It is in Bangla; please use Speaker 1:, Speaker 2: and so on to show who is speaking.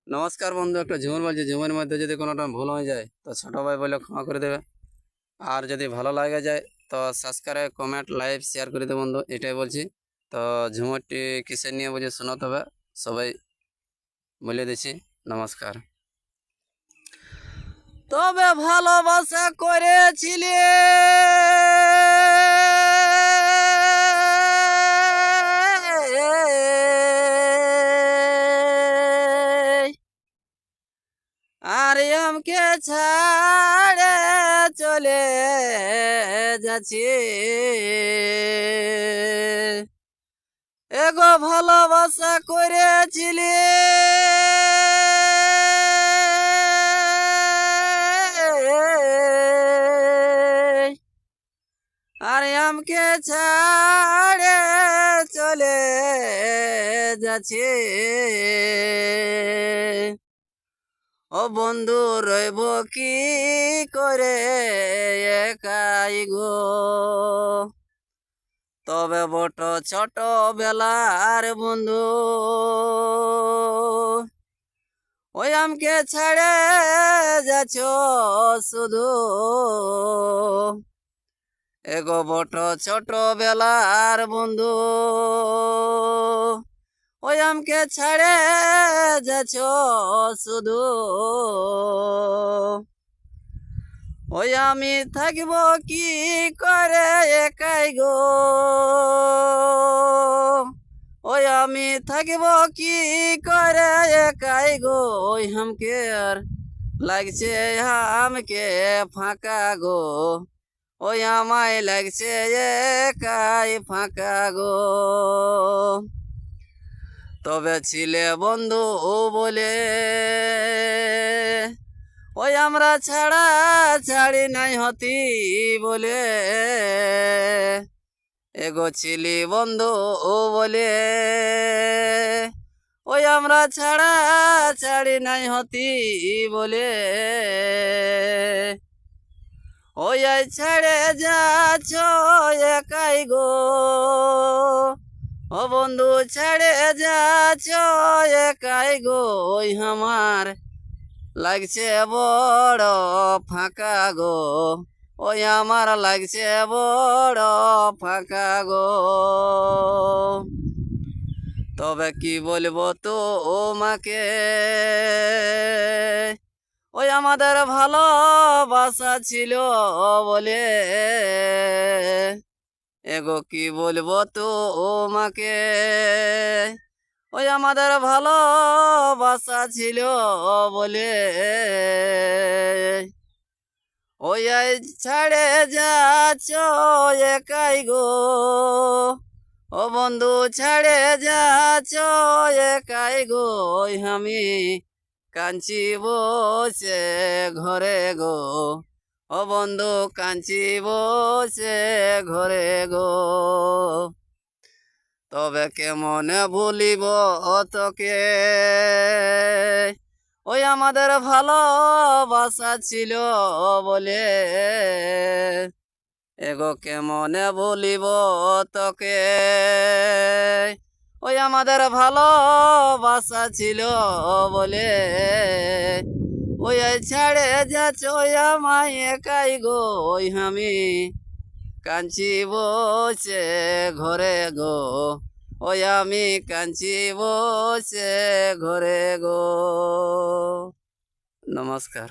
Speaker 1: নমস্কার বন্ধু, একটা ঝুমুর বলছি। ঝুমুর মধ্যে যদি কোনোটা ভুল হয়ে যায় তো ছোটো ভাই বলে ক্ষমা করে দেবে। আর যদি ভালো লাগে যায় তো সাবস্ক্রাইব, কমেন্ট, লাইক, শেয়ার করে দেবে বন্ধু, এটাই বলছি। তো ঝুমুরটি কিসের নিয়ে বুঝে শোনাতে হবে সবাই বলে দিচ্ছি। নমস্কার। তবে ভালোবাসা করেছিলে আর আমকে ছাড়ে চলে যাচ্ছি। এগো ভালোবাসা করেছিলি আর আমকে ছাড়ে চলে যাচ্ছি। ও বন্ধু, রইব কি করে একাই গো। তবে বট ছোট বেলার বন্ধু ওই আমকে ছেড়ে যাচ্ছ শুধু। এগো বট ছোট বেলার বন্ধু ওই আমকে ছেড়ে যাচ্ছ শুধু। ওই আমি থাকব কি করে একাই গো। ওই আমি থাকব কি করে একাই গো। ওই হামকে আর লাগছে হামকে ফাঁকা গো। ওই আমায় লাগছে একাই ফাঁকা গো। তবে ছিলে বন্ধু বলে ওই আমরা ছাড়া ছাড়ি নাই হতি বলে। এগো ছিলি বন্ধু বলে ওই আমরা ছাড়া ছাড়ি নাই হতি বলে। ওই আই ছেড়ে যাচ্ছ একাই গো। ও বন্ধু ছেড়ে যাচ্ছ একাই গো। ওই আমার লাগছে বড় ফাঁকা গো। ওই আমার লাগছে বড় ফাঁকা গো। তবে কি বলবো তো ও মাকে ওই আমাদের ভালোবাসা ছিল বলে। এগো কি বলবো তো ও মাকে ওই আমাদের ভালোবাসা ছিল বলে। ওই ছাড়ে যাচ্ছ একাই গো। ও বন্ধু ছেড়ে যাচ্ছ একাই গো। ওই আমি কাঞ্চি বসে ঘরে গো। ও বন্ধু কাঞ্চি বসে ঘরে গো। তবে কেমনে ভুলিব তোকে ওই আমাদের ভালোবাসা ছিল বলে। এগো কেমনে ভুলিব তোকে ওই আমাদের ভালোবাসা ছিল বলে। ওই ছেড়ে যাচ্ছ আমায় একাই গো। ওই আমি কাঞ্চি বসে ঘরে গো। ওই আমি কাঞ্চি বসে ঘরে গো। নমস্কার।